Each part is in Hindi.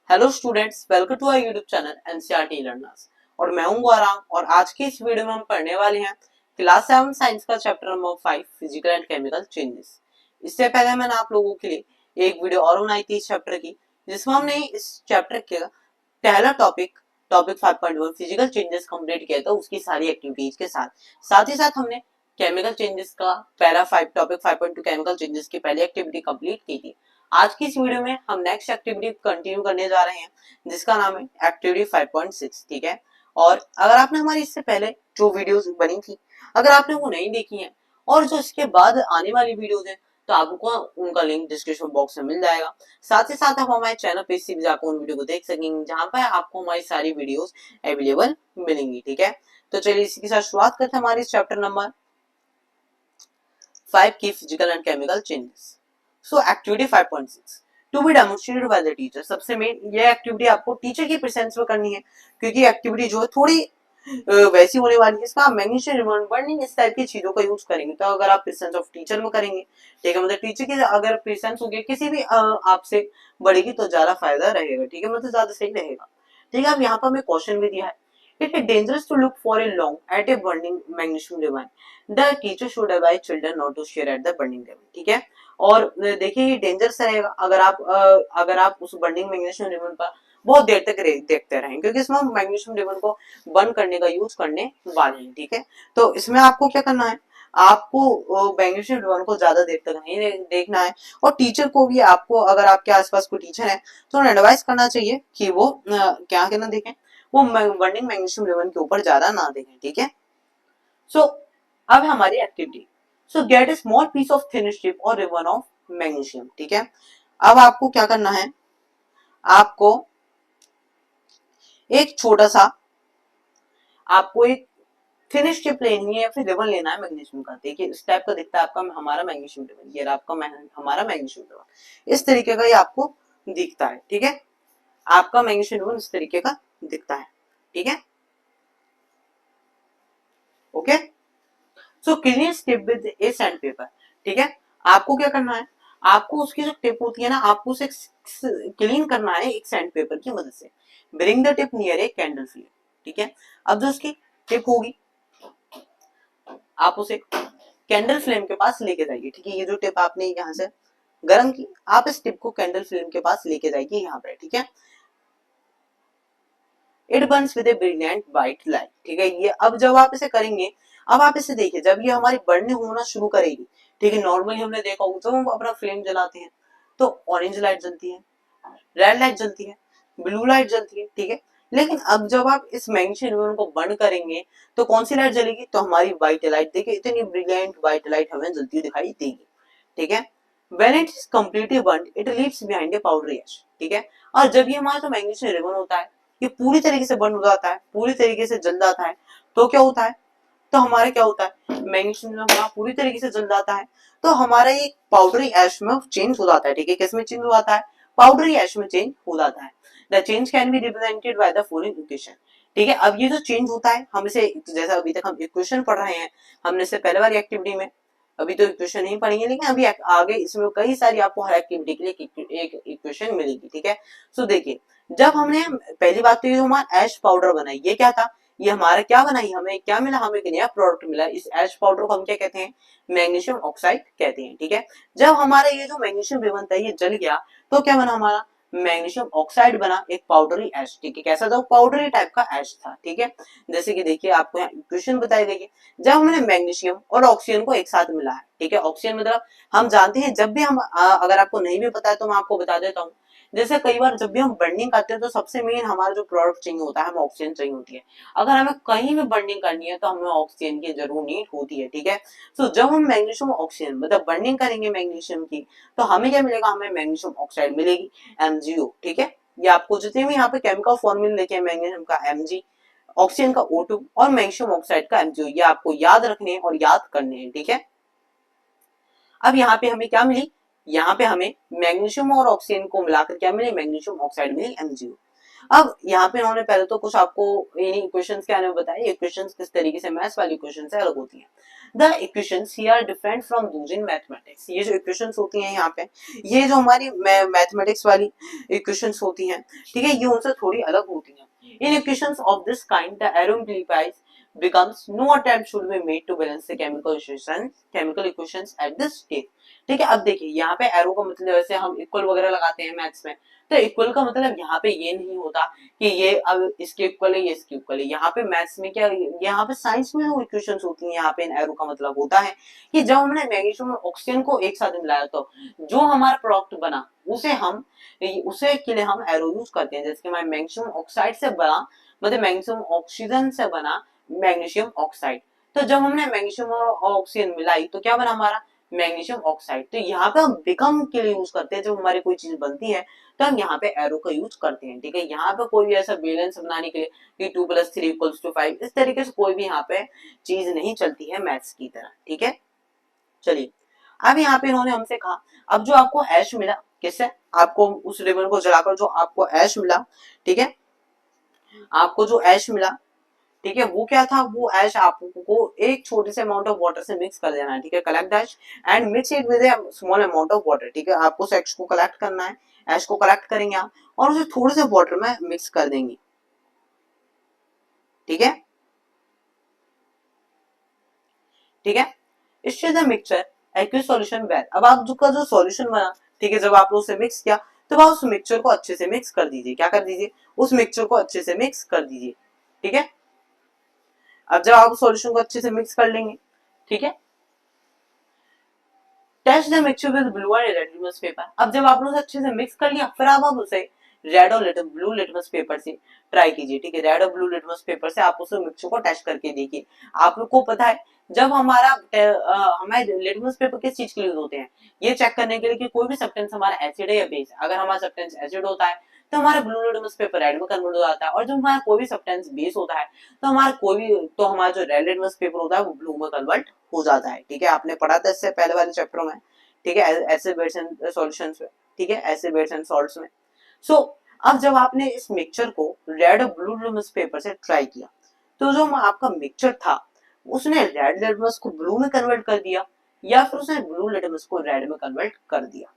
Hello students, welcome to our YouTube channel NCERT learners. और मैं हूं गौरांग और आज की इस वीडियो में हम पढ़ने वाले हैं क्लास 7 साइंस का chapter number 5 physical and chemical changes. इससे पहले मैंने आप लोगों के लिए एक वीडियो और बनाई थी इस चैप्टर की, जिसमें हमने इस चैप्टर का पहला टॉपिक 5.1 फिजिकल चेंजेस कंप्लीट किया था उसकी सारी एक्टिविटीज के साथ। साथ ही साथ हमने केमिकल चेंजेस का पहला टॉपिक 5.2 केमिकल चेंजेस की पहली एक्टिविटी कंप्लीट की थी। आज की इस वीडियो में हम नेक्स्ट एक्टिविटी कंटिन्यू करने जा रहे हैं, जिसका नाम है एक्टिविटी 5.6। ठीक है, और अगर आपने हमारी इससे पहले जो वीडियोस बनी थी, अगर आपने वो नहीं देखी है और जो इसके बाद आने वाली वीडियोस हैं, तो आपको उनका लिंक डिस्क्रिप्शन बॉक्स में मिल जाएगा। साथ ही साथ आप हमारे चैनल पे भी जाकर उन वीडियो को देख सकेंगे, जहां पर आपको हमारी सारी वीडियोस अवेलेबल मिलेंगी। ठीक है, तो चलिए इसी के साथ शुरुआत करते हैं हमारे इस चैप्टर नंबर 5 की physical and chemical changes. So activity 5.6 to be demonstrated by the teacher. सबसे मेन ये एक्टिविटी आपको टीचर की प्रेजेंस में करनी है, क्योंकि एक्टिविटी जो है थोड़ी वैसी होने वाली है। इसका मैग्नीशियम बर्निंग इस टाइप की चीजों का यूज करेंगे। तो अगर आप प्रेजेंस ऑफ टीचर में करेंगे, ठीक है, मतलब टीचर की अगर प्रेजेंस होगी किसी भी आपसे बड़ी तो ज्यादा फायदा रहेगा। ठीक है, मतलब ज्यादा सही रहेगा। ठीक है, अब यहाँ पर हमें क्वेश्चन भी दिया है, it is dangerous to look for a long at a burning magnesium divine, the teacher should advise children not to share at the burning level. ठीक है, और देखिए ये डेंजरस रहेगा अगर आप उस बर्निंग मैग्नीशियम रिबन पर बहुत देर तक देखते रहें, क्योंकि इसमें हम मैग्नीशियम रिबन को बर्न करने का यूज करने वाले हैं। ठीक है, तो इसमें आपको क्या करना है, आपको मैग्नीशियम रिबन को ज्यादा देर तक नहीं देखना है। और टीचर को भी, आपको अगर आपके आसपास कोई टीचर है तो उन्हें एडवाइस करना चाहिए कि वो क्या करना देखें, वो बर्निंग मैग्नीशियम रिबन के ऊपर ज्यादा ना देखें। ठीक है, सो अब हमारी activity, so get a small piece of thin strip or ribbon of magnesium. ठीक है, अब आपको क्या करना है, आपको एक छोटा सा, आपको एक थिन स्ट्रिप लेनी है या फिर रिबन लेना है मैग्नीशियम का। देखिए इस टाइप का दिखता है आपका हमारा मैग्नीशियम रिबन, ये आपका हमारा मैग्नीशियम रिबन इस तरीके का ये आपको दिखता है। ठीक है, आपका मैग्नीशियम रिबन इस तरीके का दिखता है। ठीक है, okay, so clean strip with a sandpaper. ठीक है, आपको क्या करना है, आपको उसकी जो टिप होती है ना, आपको उसे क्लीन करना है एक सैंड पेपर की मदद से। Bring the tip near a candle flame. ठीक है, अब जो उसकी टिप होगी आप उसे कैंडल फ्लेम के पास लेके जाइए। ठीक है, ये जो टिप आपने यहाँ से गर्म की, आप इस टिप को कैंडल फ्लेम के पास लेके जाइए यहाँ पर। ठीक है, it Burns with a brilliant white light. ठीक है, ये अब जब आप इसे करेंगे, अब आप इसे देखिए, जब ये हमारी बर्न होना शुरू करेगी, ठीक है, नॉर्मली हमने देखा होगा जब हम अपना फ्लेम जलाते हैं तो ऑरेंज लाइट जलती है, रेड लाइट जलती है, ब्लू लाइट जलती है। ठीक है, लेकिन अब जब आप इस मैग्नीशियम रिबन को बर्न करेंगे तो कौन सी लाइट जलेगी, तो हमारी व्हाइट लाइट। देखिए इतनी ब्रिलियंट व्हाइट लाइट हमें जलती हुई दिखाई देगी। ठीक है, when it is completely burnt it leaves behind a powdery ash। ठीक है, और जब ये हमारा जो मैग्नीशियम रिबन होता है ये पूरी तरीके से बर्न हो जाता है, पूरी तरीके से जल जाता है, तो क्या होता है, तो हमारे क्या होता है, मैग्नीशियम रिबन हमारा पूरी तरीके से जल जाता है, तो हमारा ये पाउडरी ऐश में चेंज हो जाता है। ठीक है, किसमें चेंज हो जाता है, पाउडरी ऐश में चेंज हो जाता है। The change can be represented by the following equation. ठीक है, अब ये जो चेंज होता है, हम इसे जैसा अभी तक हम इक्वेशन पढ़ रहे हैं, हमने इससे पहले वाली एक्टिविटी में, अभी तो इक्वेशन नहीं पढ़ेंगे, लेकिन अभी आगे इसमें कई सारी आपको हर एक्टिविटी के लिए एक इक्वेशन मिलेगी। ठीक है, सो देखिए, जब हमने पहली बात तो ये हमारा ऐश पाउडर बनाई, ये क्या था, ये हमारा क्या बनाई, हमें क्या मिला, हमें एक नया प्रोडक्ट मिला। इस ऐश पाउडर को हम क्या कहते हैं, मैग्नीशियम ऑक्साइड कहते हैं। ठीक है, जब हमारा ये जो मैग्नीशियम रिबन था ये जल गया, तो क्या बना हमारा, मैग्नीशियम ऑक्साइड बना, एक पाउडरी ऐश। ठीक है, कैसा था, पाउडरी टाइप का ऐश था। ठीक है, जैसे कि देखिए आपको यहाँ इक्वेशन बताई गई है, जब हमने मैग्नीशियम और ऑक्सीजन को एक साथ मिला है। ठीक है, ऑक्सीजन मतलब हम जानते हैं, जब भी हम अगर आपको नहीं भी पता है तो मैं आपको बता देता हूँ, जैसे कई बार जब भी हम बर्निंग करते हैं तो सबसे मेन हमारा जो प्रोडक्ट चाहिए होता है, हमें ऑक्सीजन चाहिए होती है। अगर हमें कहीं भी बर्निंग करनी है तो हमें ऑक्सीजन की जरूर नीड होती है। ठीक है, तो जब हम मैग्नीशियम ऑक्सीजन मतलब बर्निंग करेंगे मैग्नीशियम की, तो हमें क्या मिलेगा, हमें मैग्नीशियम ऑक्साइड मिलेगी, MgO। ठीक है, ये आपको जितने भी यहाँ पे केमिकल फॉर्मूले लिखे हैं, मैग्नीशियम का Mg, ऑक्सीजन का O2 और मैग्नीशियम ऑक्साइड का MgO, ये आपको याद रखने और याद करने हैं। ठीक है, अब यहाँ पे हमें क्या मिली, यहाँ पे हमें मैग्नीशियम और ऑक्सीजन को मिलाकर क्या मिली, मैग्नीशियम ऑक्साइड मिली, MgO। अब यहाँ पे इन्होंने पहले तो कुछ आपको इन इक्वेशंस के बारे में बताया, इक्वेशंस किस तरीके से मैथ्स वाली इक्वेशन से अलग होती हैं। The equations here are different from those in mathematics. ये जो इक्वेशंस होती हैं यहाँ पे, ये जो हमारी मैथमेटिक्स वाली इक्वेशंस होती हैं, ठीक है, ये उनसे थोड़ी अलग होती हैं। In equations of this kind the arrow implies becomes no attempt should be made to balance the chemical equations at this stage। ठीक है, अब देखिए यहाँ पे एरो का मतलब जैसे हम इक्वल वगैरह लगाते हैं मैथ्स में, तो इक्वल का मतलब यहाँ पे ये नहीं होता कि ये अब इसके इक्वल है, ये इसके इक्वल है। यहाँ पे मैथ्स में क्या, यहाँ पे साइंस में जो इक्वेशंस होती हैं, यहाँ पे इन एरो का मतलब होता है कि जब हमने मैग्नीशियम और ऑक्सीजन को एक साथ मिलाया तो जो हमारा प्रोडक्ट बना उसे के लिए हम एरो यूज करते हैं। जैसे कि हमारे मैग्नीशियम ऑक्साइड से बना, मतलब मैग्नीशियम ऑक्सीजन से बना मैग्नीशियम ऑक्साइड, तो जब हमने मैग्नीशियम और ऑक्सीजन मिलाई तो क्या बना हमारा मैग्नीशियम ऑक्साइड। तो यहाँ पे हम बिकम के लिए यूज करते हैं, जब हमारी कोई चीज बनती है तो हम यहाँ पे एरो का यूज करते हैं। ठीक है, यहाँ पे कोई भी ऐसा बैलेंस बनाने के लिए कि 2 + 3 = 5, इस तरीके से कोई भी यहाँ पे चीज नहीं चलती है मैथ्स की तरह। ठीक है, चलिए अब यहाँ पे इन्होंने हमसे कहा, अब जो आपको ऐश मिला, किससे, आपको उस रिबन को जलाकर जो आपको ऐश मिला, ठीक है, आपको जो ऐश मिला, ठीक है, वो क्या था, वो ऐश आपको एक छोटे से अमाउंट ऑफ वाटर से मिक्स कर देना है। ठीक है, collect ash and mix it with a small amount of water. ठीक है, आपको उस ऐश को कलेक्ट करना है, ऐश को कलेक्ट करेंगे आप और उसे थोड़े से वाटर में मिक्स कर देंगे। ठीक है, ठीक है, इससे the mixture aqueous solution well. अब आप जो सॉल्यूशन बना, ठीक है, जब आप उसे मिक्स किया तो आप उस मिक्सचर को अच्छे से मिक्स कर दीजिए। क्या कर दीजिए, उस मिक्सचर को अच्छे से मिक्स कर दीजिए। ठीक है, अब जब आप सॉल्यूशन को अच्छे से मिक्स कर लेंगे, ठीक है, test the mixture with blue and red litmus paper. अब जब आपने उसे अच्छे से मिक्स कर लिया, फिर आप उसे रेड और ब्लू लिटमस पेपर से ट्राई कीजिए। ठीक है, रेड और ब्लू लिटमस पेपर से आप उस मिक्सचर को टेस्ट करके देखिए। आप लोग को पता है जब हमारे लिटमस पेपर किस चीज के लिए होते हैं, ये चेक करने के लिए कि कोई भी सब्सटेंस हमारा एसिड है या बेस है। अगर हमारा सब्सटेंस एसिड होता है तो हमारा ब्लू लिटमस पेपर रेड में कन्वर्ट हो जाता है, और जब हमारा कोई भी सब्सटेंस बेस होता है तो हमारा जो रेड लिटमस पेपर होता है वो ब्लू में कन्वर्ट हो जाता है। ठीक है, आपने पढ़ा था इससे पहले वाले चैप्टरों में। ठीक है, एसिड बेस एंड सॉल्यूशंस में। ठीक है, एसिड बेस एंड सॉल्ट्स में। सो अब जब आपने इस मिक्सचर को रेड और ब्लू लिटमस पेपर से ट्राई किया, तो जो आपका मिक्सचर था उसने रेड लिटमस को ब्लू में कन्वर्ट कर दिया या फिर उसने ब्लू लिटमस को रेड में कन्वर्ट कर दिया।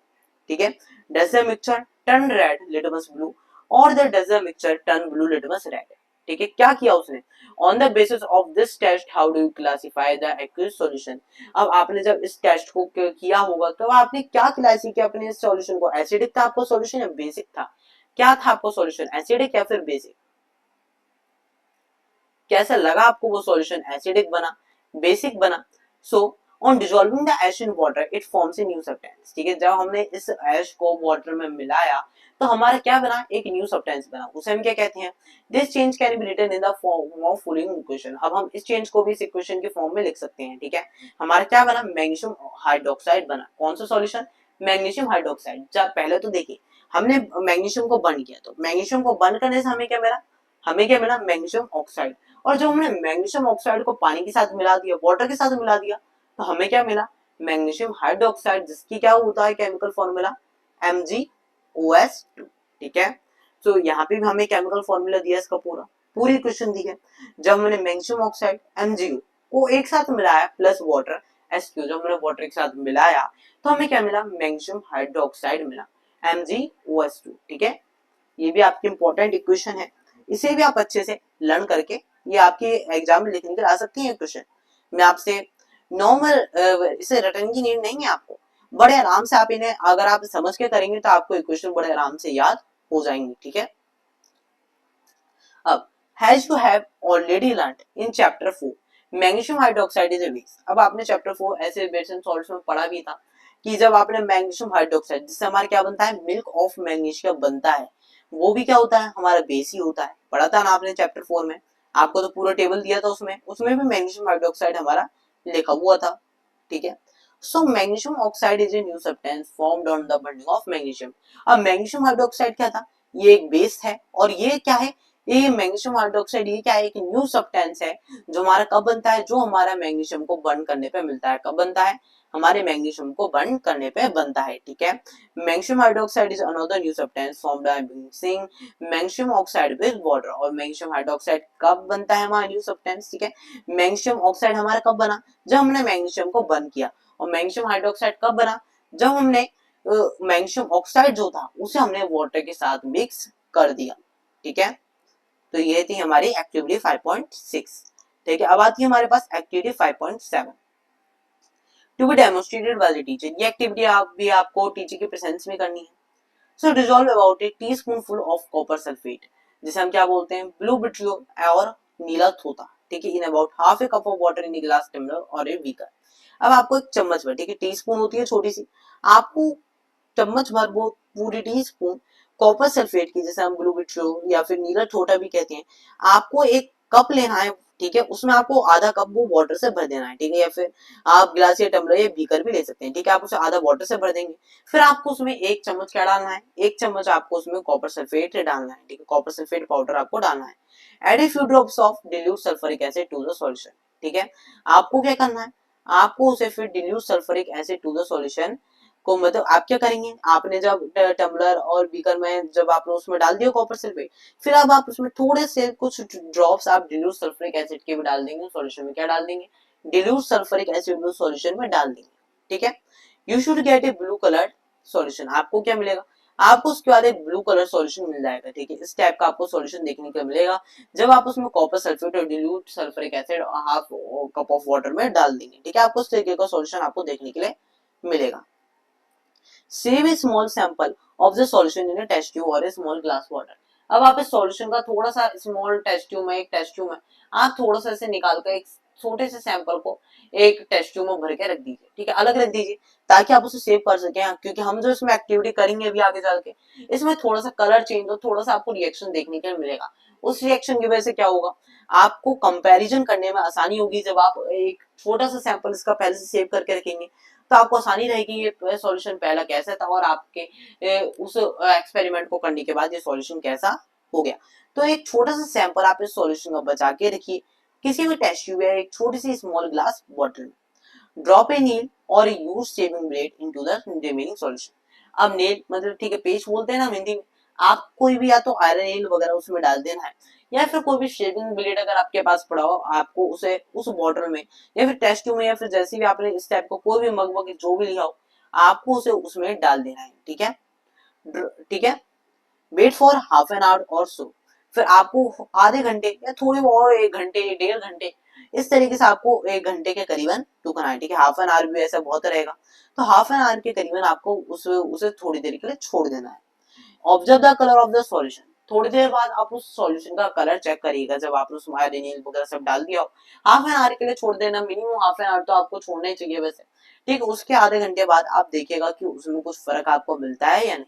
ठीक है, does the mixture turn red litmus blue और does the mixture turn blue litmus red. ठीक है, क्या किया उसने, on the basis of this test how do you classify the aqueous solution. अब आपने जब इस टेस्ट को किया होगा तो आपने क्या क्लासिफाई किया अपने इस सॉल्यूशन को, एसिडिक था आपको सॉल्यूशन या बेसिक था, क्या था आपको सॉल्यूशन, एसिडिक या फिर बेसिक, कैसा लगा आपको वो सॉल्यूशन, एसिडिक बना, बेसिक बना। So on dissolving the ash in water it forms a new substance. ठीक है, जब हमने इस ऐश को वाटर में मिलाया तो हमारा क्या बना, एक न्यू सब्सटेंस बना, उसे हम क्या कहते हैं, this change can be written in the form of following equation. अब हम इस चेंज को भी इस इक्वेशन के फॉर्म में लिख सकते हैं। ठीक है, हमारा क्या बना, मैग्नीशियम हाइड्रोक्साइड बना। कौन सा सॉल्यूशन, मैग्नीशियम हाइड्रोक्साइड। जब पहले तो देखिए हमने मैग्नीशियम को बर्न किया, तो मैग्नीशियम को बर्न करने से हमें क्या मिला मैग्नीशियम ऑक्साइड। और जब हमने मैग्नीशियम ऑक्साइड को पानी के साथ मिला दिया, वाटर के साथ मिला दिया, तो हमें क्या मिला, मैग्नीशियम हाइड्रोक्साइड, जिसकी क्या होता है केमिकल फॉर्मूला MgOS2। ठीक है, तो यहाँ पे भी हमें केमिकल फॉर्मूला दिया इसका पूरी क्वेश्चन दी है। जब हमने मैग्नीशियम ऑक्साइड MgO को एक साथ मिलाया प्लस वाटर SQ, जब हमने वाटर के साथ मिलाया तो हमें क्या मिला, मैग्नीशियम हाइड्रोक्साइड मिला MgOS2। ठीक है, ये भी आपकी इंपॉर्टेंट इक्वेशन है, इसे भी आप अच्छे से लर्न करके ये आपके एग्जाम में लिखने के आ सकती है क्वेश्चन। मैं आपसे नॉर्मल इसे रटने की नीड नहीं है आपको, बड़े आराम से आप इन्हें अगर आप समझ के करेंगे तो आपको इक्वेशन बड़े आराम से याद हो जाएंगी। ठीक है, अब has you have already learned in chapter 4 magnesium hydroxide is a base. अब आपने chapter 4 acid base and salts में पढ़ा भी था कि जब आपने मैग्नीशियम हाइड्रोक्साइड, जिससे हमारा क्या बनता है, मिल्क ऑफ मैग्नीशियम बनता है, वो भी क्या होता है, हमारा बेस ही होता है। पढ़ा था ना आपने चैप्टर 4 में, आपको तो पूरा टेबल दिया था, उसमें भी मैग्नीशियम हाइड्रोक्साइड हमारा लिखा हुआ था। ठीक है, so magnesium oxide is a new substance formed on the bonding of magnesium. अब मैग्नीशियम हाइड्रोक्साइड क्या था, ये एक बेस है, और ये क्या है, ये मैग्नीशियम हाइड्रोक्साइड ये क्या है, एक न्यू सब्सटेंस है जो हमारा कब बनता है, जो हमारा मैग्नीशियम को बर्न करने पे मिलता है। कब बनता है, हमारे मैग्नीशियम को बर्न करने पे बनता है, ठीक है। Magnesium hydroxide is another new substance formed by mixing magnesium oxide with water. और मैग्नीशियम हाइड्रोक्साइड कब बनता है हमारा न्यू सब्सटेंस, ठीक है। मैग्नीशियम ऑक्साइड हमारा कब बना, जब हमने मैग्नीशियम को बर्न किया। और मैग्नीशियम हाइड्रोक्साइड कब बना, जब हमने मैग्नीशियम ऑक्साइड जो था उसे हमने वाटर के साथ मिक्स कर दिया, ठीक है। तो ये थी हमारी एक्टिविटी 5.6, ठीक है। अब आती है हमारे पास activity 5.7 to be demonstrated by the teacher. ये एक्टिविटी आप भी आपको टीचर के प्रेजेंस में करनी है। So dissolve about a teaspoonful of copper sulphate, जिसे हम क्या बोलते हैं, ब्लू विट्रियो और नीला थोथा, ठीक है, in about half a cup of water in a glass tumbler और ए बीकर। अब आपको एक चम्मच भर, ठीक है, टीस्पून होती है छोटी सी, आपको चम्मच भर वो पूरी टी स्पून कॉपर सल्फेट की, जैसे हम ब्लू विट्रियो या फिर नीला ठोटा भी कहते हैं, आपको एक कप लेना है, ठीक है। उसमें आपको आधा कप वो वाटर से भर देना है, ठीक है। या फिर आप गिलास या टम्बलर या बीकर भी ले सकते हैं, ठीक है। आप उसे आधा वाटर से भर देंगे, फिर आपको उसमें एक चम्मच क्या डालना है, एक चम्मच आपको उसमें कॉपर सल्फेट डालना है, ठीक है। कॉपर सल्फेट पाउडर आपको डालना है। Add a few drops of dilute sulphuric acid to the solution, ठीक है। आपको क्या करना है, आपको उसे फिर dilute sulphuric acid to the solution को, मतलब आप क्या करेंगे, आपने जब टम्बलर और बीकर में जब आपने उसमें डाल दिया कॉपर सल्फेट, फिर अब आप उसमें थोड़े से कुछ ड्रॉप्स आप डिल्यूट सल्फ्यूरिक एसिड के भी डाल देंगे सॉल्यूशन में। क्या डाल देंगे, डिल्यूट सल्फ्यूरिक एसिड सॉल्यूशन में डाल देंगे, ठीक है। You should get A blue coloured solution. आपको क्या मिलेगा, आपको उसके बाद एक ब्लू कलर सॉल्यूशन मिल जाएगा, ठीक है। इस टाइप का आपको सॉल्यूशन देखने को मिलेगा जब आप उसमें कॉपर सल्फेट और dilute sulphuric acid half cup of water में डाल देंगे, ठीक है। आपको इस तरीके का सॉल्यूशन आपको देखने के लिए मिलेगा। Save a small sample of the solution in a test tube or a small glass water. अब आप इस सॉल्यूशन का थोड़ा सा स्मॉल टेस्ट ट्यूब में, एक टेस्ट ट्यूब में आप थोड़ा सा इसे निकाल कर एक छोटे से सैंपल को एक टेस्ट ट्यूब में भर के रख दीजिए, ठीक है, अलग रख दीजिए, ताकि आप उसे सेव कर सकें। क्योंकि हम जो इसमें एक्टिविटी करेंगे अभी आगे चल के, इसमें थोड़ा सा कलर चेंज हो, थोड़ा सा आपको रिएक्शन देखने के मिलेगा। उस रिएक्शन की वजह से क्या होगा, आपको कंपैरिजन करने में आसानी होगी। जब आप एक छोटा सा सैंपल इसका पहले से सेव करके रखेंगे तो आपको आसानी रहेगी ये सॉल्यूशन पहला कैसा था और आपके उस एक्सपेरिमेंट को करने के बाद ये सॉल्यूशन कैसा हो गया। तो एक छोटा सा सैंपल आप इस सॉल्यूशन का बचा के रखिए किसी भी टेस्ट ट्यूब या एक छोटी सी स्मॉल ग्लास बॉटल में। ड्रॉप ए नील और use shaving blade into the remaining solution. अब नेल मतलब, ठीक है, पेस्ट बोलते हैं ना हिंदी में, आप कोई भी या तो आयरन नेल वगैरह उसमें डाल देना है, या फिर कोई भी शेविंग ब्लेड अगर आपके पास पड़ा हो, आपको उसे उस बॉटल में या फिर टेस्ट ट्यूब में या फिर जैसे भी आपने इस टाइप का कोई भी मग वग जो भी लिया हो, आपको उसे उसमें डाल देना है, ठीक है, ठीक है। Wait for half an hour और सो। फिर आपको आधे घंटे या थोड़ी और, एक घंटे, डेढ़ घंटे, इस तरीके से आपको एक घंटे के करीबन रुकना है, ठीक है। हाफ एन आवर भी ऐसा बहुत रहेगा, तो हाफ एन आवर के करीबन आपको उसे थोड़ी देर के लिए छोड़ देना है। Observe the colour of the solution. थोड़ी देर बाद आप उस सॉल्यूशन का कलर चेक करिएगा, जब आपने उसमें आयरन वगैरह सब डाल दिया हो। हाफ एन आवर के लिए छोड़ देना, मिनिमम हाफ एन आवर तो आपको छोड़ना ही चाहिए वैसे, ठीक है। उसके आधे घंटे बाद आप देखिएगा कि उसमें कुछ फर्क आपको मिलता है या नहीं,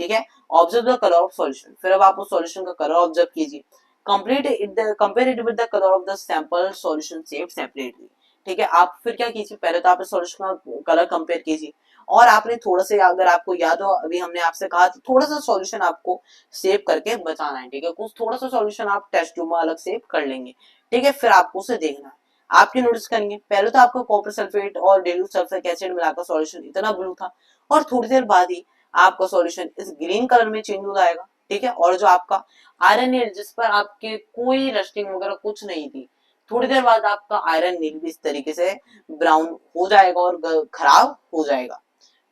ठीक है। Observe the colour of solution. फिर अब आप उस सॉल्यूशन का कलर ऑब्जर्व कीजिए। Compare it with the colour of the sample solution saved separately, ठीक है। आप फिर क्या कीजिए, पहले तो आप इस सॉल्यूशन का कलर कंपेयर कीजिए, और आपने थोड़ा सा, अगर आपको याद हो अभी हमने आपसे कहा थोड़ा सा सॉल्यूशन आपको सेव करके बचाना है, ठीक है। कुछ थोड़ा सा सॉल्यूशन आप टेस्ट ट्यूब में अलग सेव कर लेंगे, ठीक है। फिर आपको उसे देखना है, आपके नोटिस करेंगे पहले तो आपका कॉपर सल्फेट और डिल्यूट सल्फ्यूरिक एसिड मिलाकर सॉल्यूशन इतना ब्लू था, और थोड़ी देर बाद ही आपका सॉल्यूशन इस ग्रीन कलर में चेंज हो जाएगा, ठीक है। और जो आपका आयरन नील जिस पर आपके कोई रस्टिंग वगैरह कुछ नहीं थी, थोड़ी देर बाद आपका आयरन नील भी इस तरीके से ब्राउन हो जाएगा और खराब हो जाएगा,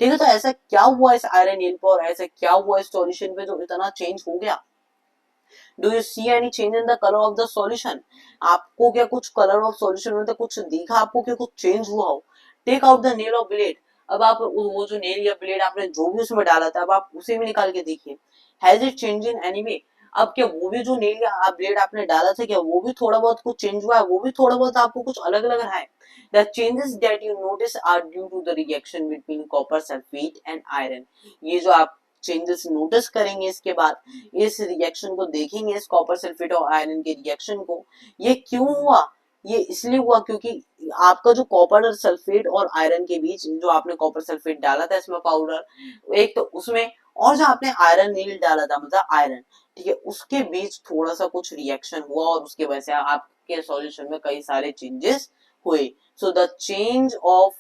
ठीक है। तो ऐसा क्या हुआ इस आयरन नील पर, और ऐसा क्या हुआ इस सॉल्यूशन पे जो इतना चेंज हो गया। Do you see any change in the colour of the solution. आपको क्या कुछ कलर ऑफ सॉल्यूशन में तो कुछ दिखा, आपको क्या कुछ चेंज हुआ हो। Take out the nail of blade. अब आप वो जो नेल या ब्लेड आपने जो भी उसमें डाला था, अब आप उसे भी निकाल के देखिए। Has it change in any way. अब क्या वो भी जो नेल या ब्लेड आपने डाला था, क्या वो भी थोड़ा बहुत कुछ चेंज हुआ है, वो भी थोड़ा बहुत आपको कुछ अलग लग रहा है। The changes that you notice are due to the reaction between copper sulfate and iron। ये जो आप चेंजेस नोटिस करेंगे इसके बाद, इस रिएक्शन को देखेंगे, इस कॉपर सल्फेट और आयरन के रिएक्शन को, ये क्यों हुआ, ये इसलिए हुआ क्योंकि आपका जो कॉपर सल्फेट और आयरन के बीच जो आपने कॉपर सल्फेट डाला था इसमें पाउडर एक, तो उसमें और जो आपने आयरन नील डाला था मतलब आयरन, ठीक है, उसके बीच थोड़ा सा कुछ रिएक्शन हुआ और उसके वजह से आपके सॉल्यूशन में कई सारे चेंजेस हुए। सो the change of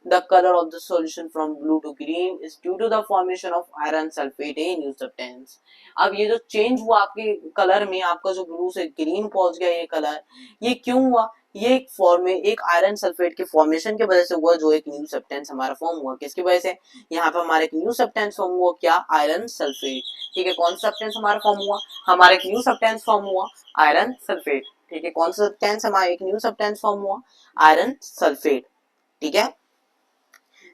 The color of the solution from blue to green is due to the formation of iron sulfate in new substance. अब ये जो चेंज हुआ आपके कलर में, आपका जो ब्लू से ग्रीन पहुंच गया ये कलर, ये क्यों हुआ? ये एक आयरन सल्फेट के फॉर्मेशन की वजह से हुआ, जो एक न्यू सब्सटेंस हमारा फॉर्म हुआ। किसकी वजह से? यहाँ पे हमारे एक न्यू सब्सटेंस फॉर्म हुआ, क्या? Iron sulphate. ठीक है, कौन सा सब्सटेंस हमारा फॉर्म हुआ? हमारा एक न्यू सब्सटेंस फॉर्म हुआ, आयरन सल्फेट। ठीक है, कौन सा सब्सटेंस हमारा एक न्यू सब्सटेंस फॉर्म हुआ? Iron sulphate. ठीक है,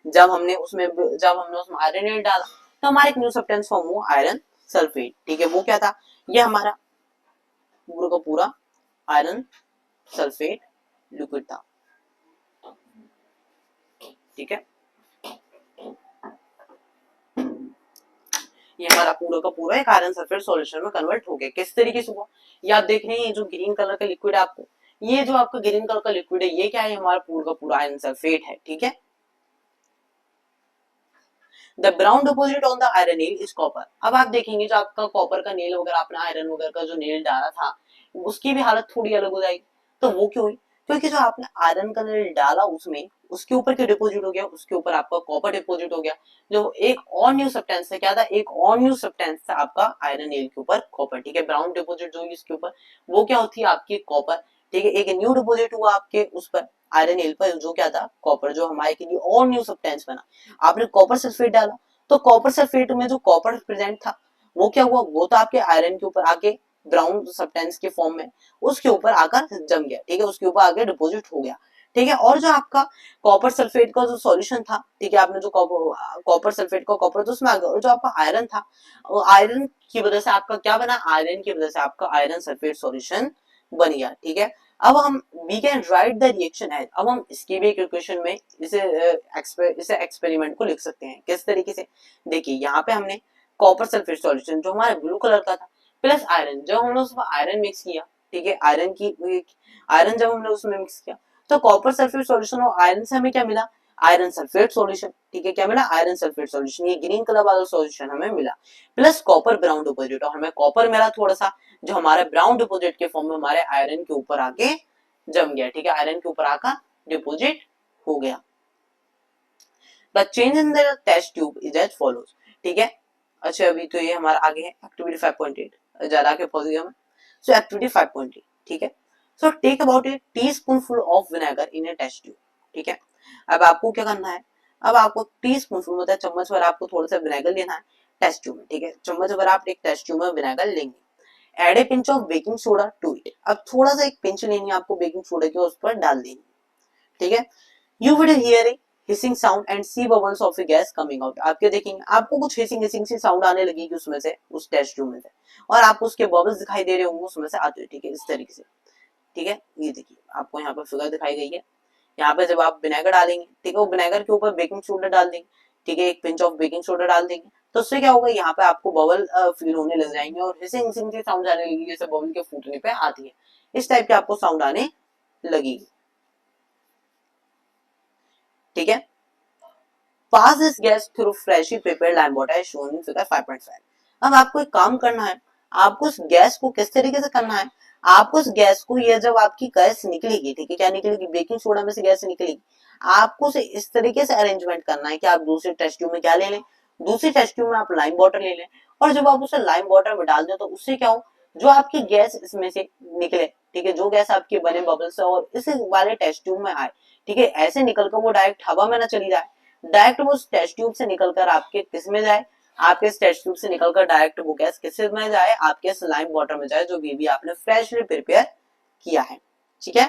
जब हमने उसमें आयरन नहीं डाला तो हमारा एक न्यू सब्सटेंस फॉर्म हुआ, आयरन सल्फेट। ठीक है, वो क्या था? ये हमारा पूरा का पूरा आयरन सल्फेट लिक्विड था। ठीक है, ये हमारा पूरा का पूरा एक आयरन सल्फेट सॉल्यूशन में कन्वर्ट हो गया। किस तरीके से हुआ? ये आप देख रहे हैं, जो ग्रीन कलर का लिक्विड है आपको, ये जो आपका ग्रीन कलर का लिक्विड है, ये क्या है? हमारा पूरा का पूरा आयरन सल्फेट है। ठीक है, the brown deposit on the iron nail is copper. अब आप देखेंगे, जो आपका कॉपर का नेल वगैरह, आपने आयरन वगैरह का जो नेल डाला था, उसकी भी हालत थोड़ी अलग हो जाएगी। तो वो क्यों हुई? क्योंकि जो आपने आयरन का नेल डाला उसमें, उसके ऊपर क्या डिपोजिट हो गया? उसके ऊपर आपका कॉपर डिपोजिट हो गया। जो एक और न्यू सब्सटेंस था, क्या था? एक और न्यू सब्सटेंस था आपका आयरन नेल के ऊपर, कॉपर। ठीक है, ब्राउन डिपोजिट जो इसके ऊपर, वो क्या होती है? आपकी कॉपर। ठीक है, एक न्यू डिपोजिट हुआ आपके उस पर, आयरन नेल पर, जो क्या था? कॉपर। जो हमारे के लिए और न्यू सब्सटेंस बना, आपने कॉपर सल्फेट डाला, तो कॉपर सल्फेट में जो कॉपर प्रेजेंट था, वो क्या हुआ? वो तो आपके आयरन के ऊपर आके ब्राउन सब्सटेंस के फॉर्म में उसके ऊपर आकर जम गया। ठीक है, उसके ऊपर आगे डिपोजिट हो गया। ठीक है, और जो आपका कॉपर सल्फेट का जो सॉल्यूशन था, ठीक है, आपने जो कॉपर सल्फेट का कॉपर तो उसमें आ गया, और जो आपका आयरन था, आयरन की वजह से आपका क्या बना? आयरन की वजह से आपका आयरन सल्फेट सॉल्यूशन बन गया। ठीक है, अब हम we can write the reaction as, अब हम इसकी भी एक इक्वेशन में इसे एक्सपेरिमेंट को लिख सकते हैं। किस तरीके से? देखिए, यहाँ पे हमने कॉपर सल्फेट सॉल्यूशन जो हमारे ब्लू कलर का था, प्लस आयरन, जब हमने उसमें आयरन मिक्स किया, ठीक है, आयरन जब हमने उसमें मिक्स किया, तो कॉपर सल्फेट सॉल्यूशन और आयरन से हमें क्या मिला? Iron sulphate solution. ठीक है, क्या मिला? Iron sulphate solution. ये ग्रीन कलर वाला सॉल्यूशन हमें मिला, प्लस कॉपर ब्राउन डिपोजिट, और हमें कॉपर मिला थोड़ा सा, जो हमारे ब्राउन डिपोजिट के फॉर्म में हमारे आयरन के ऊपर आके जम गया। ठीक है, आयरन के ऊपर आकर डिपोजिट हो गया। The change in the test tube is as follows. ठीक है, अच्छा, अभी तो ये हमारा आगे है एक्टिविटी 5.8, ज्यादा आगे पहुंच गया मैं। सो एक्टिविटी 5.8, ठीक है, so take about a teaspoonful of vinegar in a test tube. ठीक है, अब आपको क्या करना है? अब आपको टीस्पूनफुल मतलब चम्मच भर आपको थोड़ा सा विनेगर लेना है टेस्ट ट्यूब में। ठीक है, चम्मच भर आप एक टेस्ट ट्यूब में विनेगर लेंगे। Add a pinch of baking soda to it. अब थोड़ा सा एक पिंच लेनी है आपको बेकिंग सोडा की, उस पर डाल देनी। ठीक है, you will hear a hissing sound and see bubbles of a gas coming out. आपके देखेंगे, आपको कुछ हिसिंग हिसिंग सी साउंड आने लगेगी उसमें से, उस टेस्ट ट्यूब में से, और आपको उसके बबल्स दिखाई दे रहे होंगे उसमें से आते हुए। ठीक है, इस तरीके से। ठीक है, ये देखिए आपको यहाँ पर फिगर दिखाई गई है। यहाँ पे जब आप विनेगर डालेंगे, ठीक है, वो विनेगर के ऊपर बेकिंग सोडा डाल देंगे। ठीक है, एक पिंच ऑफ बेकिंग सोडा डाल देंगे, तो उससे क्या होगा? यहाँ पे आपको बबल फील होने लग जाएंगे, और हिसिंग हिसिंग सी साउंड आने लगेगी, जैसे बबल के फूटने पे आती है, इस टाइप की आपको साउंड आने लगेगी। ठीक है, pass this gas through freshly prepared lime water as shown in figure 5.5। अब आपको एक काम करना है, आपको उस गैस को किस तरीके से करना है? आपको उस गैस को, ये जब आपकी गैस निकलेगी, ठीक है, क्या निकलेगी? बेकिंग सोडा में से गैस निकलेगी, आपको उसे इस तरीके से अरेंजमेंट करना है कि आप दूसरे टेस्ट ट्यूब में क्या ले लें? दूसरी टेस्ट ट्यूब में आप लाइम वाटर ले लें, और जब आप उसे लाइम वाटर में डाल दें, तो उससे क्या हो? जो आपकी गैस इसमें से निकले, ठीक है, जो गैस आपकी बने बबल से और इस वाले टेस्ट ट्यूब में आए, ठीक है, ऐसे निकलकर वो डायरेक्ट हवा में ना चली जाए, डायरेक्ट वो टेस्ट ट्यूब से निकलकर आपके किस में जाए? आपके टेस्ट ट्यूब से निकलकर डायरेक्ट वो गैस किस में जाए? आपके स्लाइम वाटर में जाए, जो भी आपने फ्रेशली प्रिपेयर किया है। ठीक है,